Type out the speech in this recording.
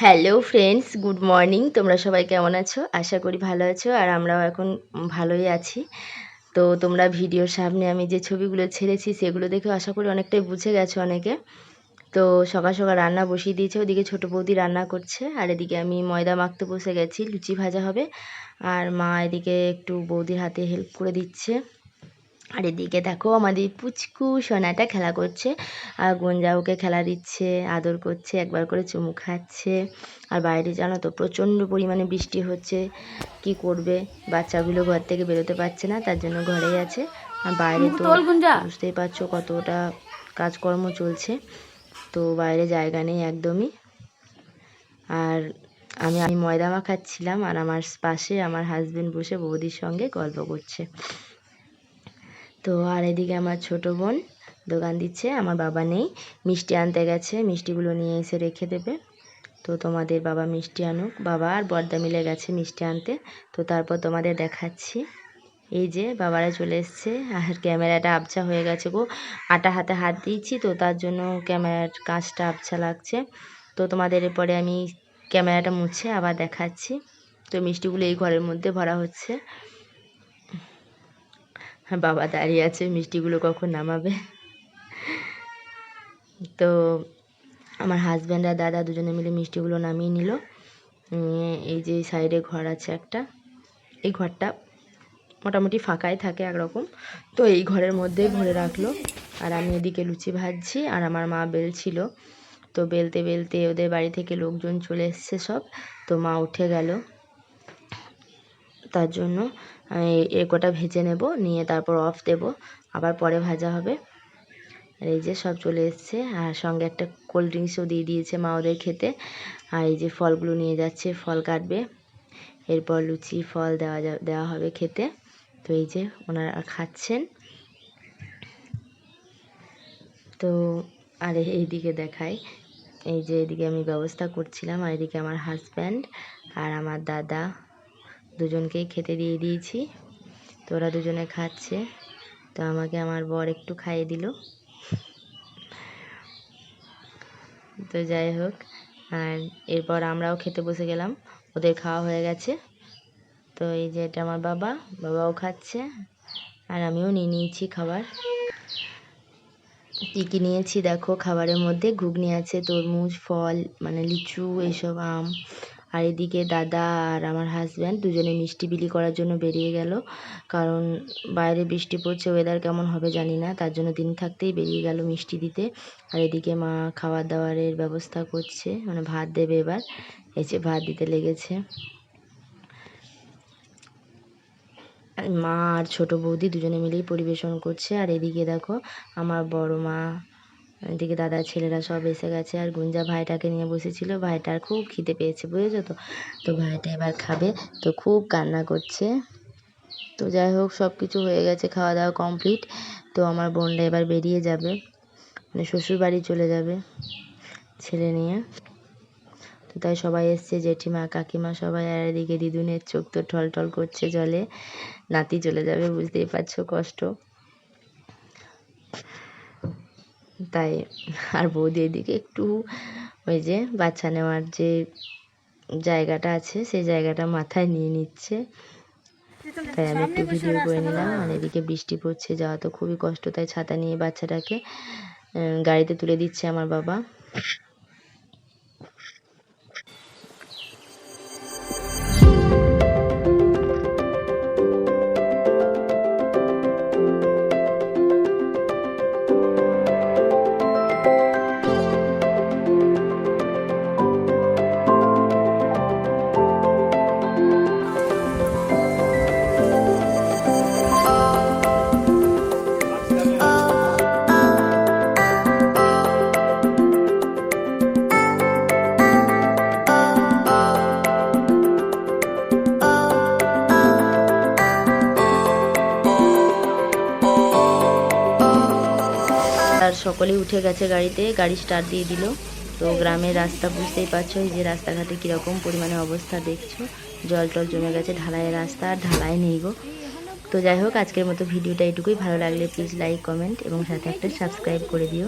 Hello friends, good morning. তোমরা সবাই কেমন আছো? আশা করি ভালো আছো, আর আমরাও এখন ভালোই আছি। তো তোমরা ভিডিওর সামনে আমি যে ছবিগুলো ছেড়েছি সেগুলো দেখে আশা করি অনেকটাই বুঝে গেছো অনেকে। তো সকাল সকাল রান্না বসিয়ে দিয়েছে, ওদিকে ছোটো বৌদি রান্না করছে, আর এদিকে আমি ময়দা মাখতে বসে গেছি, লুচি ভাজা হবে। আর মা এদিকে একটু বৌদির হাতে হেল্প করে দিচ্ছে। আর এদিকে দেখো আমাদের পুচকু সোনাটা খেলা করছে, আর গুঞ্জা ওকে খেলা দিচ্ছে, আদর করছে, একবার করে চুমু খাচ্ছে। আর বাইরে জানো তো প্রচণ্ড পরিমাণে বৃষ্টি হচ্ছে, কি করবে, বাচ্চাগুলো ঘর থেকে বেরোতে পারছে না, তার জন্য ঘরেই আছে। আর বাইরে তো বুঝতেই পারছো কতটা কাজকর্ম চলছে, তো বাইরে জায়গা নেই একদমই। আর আমি ময়দা মাখাচ্ছিলাম, আর আমার পাশে আমার হাজবেন্ড বসে বৌদির সঙ্গে গল্প করছে। তো আর এদিকে আমার ছোটো বোন দোকান দিচ্ছে, আমার বাবা নেই, মিষ্টি আনতে গেছে, মিষ্টিগুলো নিয়ে এসে রেখে দেবে। তো তোমাদের বাবা মিষ্টি আনুক, বাবা আর বড়দা মিলে গেছে মিষ্টি আনতে। তো তারপর তোমাদের দেখাচ্ছি। এই যে বাবারা চলে এসছে, আর ক্যামেরাটা আবছা হয়ে গেছে গো, আটা হাতে হাত দিয়েছি তো তার জন্য ক্যামেরার কাজটা আবছা লাগছে। তো তোমাদের এরপরে আমি ক্যামেরাটা মুছে আবার দেখাচ্ছি। তো মিষ্টিগুলো এই ঘরের মধ্যে ভরা হচ্ছে। বাবা দাঁড়িয়ে আছে, মিষ্টিগুলো কখন নামাবে। তো আমার হাজব্যান্ড আর দাদা দুজনে মিলে মিষ্টিগুলো নামিয়ে নিল। এই যে সাইডে ঘর আছে একটা, এই ঘরটা মোটামুটি ফাঁকাই থাকে একরকম, তো এই ঘরের মধ্যেই ভরে রাখলো। আর আমি এদিকে লুচি ভাজছি, আর আমার মা বেলছিল। তো বেলতে বেলতে ওদের বাড়ি থেকে লোকজন চলে এসছে সব, তো মা উঠে গেল, তার জন্য এ কটা ভেজে নেব, নিয়ে তারপর অফ দেব, আবার পরে ভাজা হবে। আর এই যে সব চলে এসছে, আর সঙ্গে একটা কোল্ড ড্রিঙ্কসও দিয়ে দিয়েছে মা ওদের খেতে। আর এই যে ফলগুলো নিয়ে যাচ্ছে, ফল কাটবে, এরপর লুচি ফল দেওয়া হবে খেতে। তো এই যে ওনারা খাচ্ছেন। তো আর এইদিকে দেখাই, এই যে এদিকে আমি ব্যবস্থা করছিলাম, আর এদিকে আমার হাজব্যান্ড আর আমার দাদা দুজনকেই খেতে দিয়ে দিয়েছি। তো ওরা দুজনে খাচ্ছে, তো আমাকে আমার বর একটু খাইয়ে দিল। তো যাই হোক, আর এরপর আমরাও খেতে বসে গেলাম, ওদের খাওয়া হয়ে গেছে। তো এই যে এটা আমার বাবাও খাচ্ছে, আর আমিও নিয়ে নিয়েছি খাবার। কী কী নিয়েছি দেখো, খাবারের মধ্যে ঘুগনি আছে, তরমুজ, ফল মানে লিচু, এইসব আম। আর এদিকে দাদা আর আমার হাজব্যান্ড দুজনে মিষ্টি বিলি করার জন্য বেরিয়ে গেল, কারণ বাইরে বৃষ্টি পড়ছে, ওয়েদার কেমন হবে জানি না, তার জন্য দিন থাকতেই বেরিয়ে গেল মিষ্টি দিতে। আর এদিকে মা খাবার দাবারের ব্যবস্থা করছে, মানে ভাত দেবে এবার, এসে ভাত দিতে লেগেছে। মা আর ছোটো বৌদি দুজনে মিলেই পরিবেশন করছে। আর এদিকে দেখো আমার বড় মা, এদিকে দাদার ছেলেরা সব এসে গেছে, আর গুঞ্জা ভাইটাকে নিয়ে বসেছিল, ভাইটার খুব খিদে পেয়েছে বুঝেছো তো, তো ভাইটা এবার খাবে, তো খুব কান্না করছে। তো যাই হোক, সব কিছু হয়ে গেছে, খাওয়া দাওয়া কমপ্লিট। তো আমার বোনরা এবার বেরিয়ে যাবে, মানে শ্বশুর বাড়ি চলে যাবে ছেলে নিয়ে। তো তাই সবাই এসছে, জেঠিমা কাকিমা সবাই। আর এদিকে দিদুনের চোখ তো টলটল করছে জলে, নাতি চলে যাবে, বুঝতেই পারছো কষ্ট। তাই আর বৌদি এদিকে একটু ওই যে বাচ্চা নেওয়ার যে জায়গাটা আছে সেই জায়গাটা মাথায় নিয়ে নিচ্ছে, তাই আমি একটু ভিডিও করে নিলাম। আর এদিকে বৃষ্টি পড়ছে, যাওয়া তো খুবই কষ্ট, তাই ছাতা নিয়ে বাচ্চাটাকে গাড়িতে তুলে দিচ্ছে আমার বাবা। আর সকলেই উঠে গেছে গাড়িতে, গাড়ি স্টার্ট দিয়ে দিল। তো গ্রামের রাস্তা বুঝতেই পারছো, এই যে রাস্তাঘাটে কীরকম পরিমাণে অবস্থা দেখছো, জল টল জমে গেছে, ঢালাই রাস্তা, আর ঢালাই নেই গো। তো যাই হোক, আজকের মতো ভিডিওটা এটুকুই, ভালো লাগলে প্লিজ লাইক কমেন্ট এবং সাথে একটা সাবস্ক্রাইব করে দিও।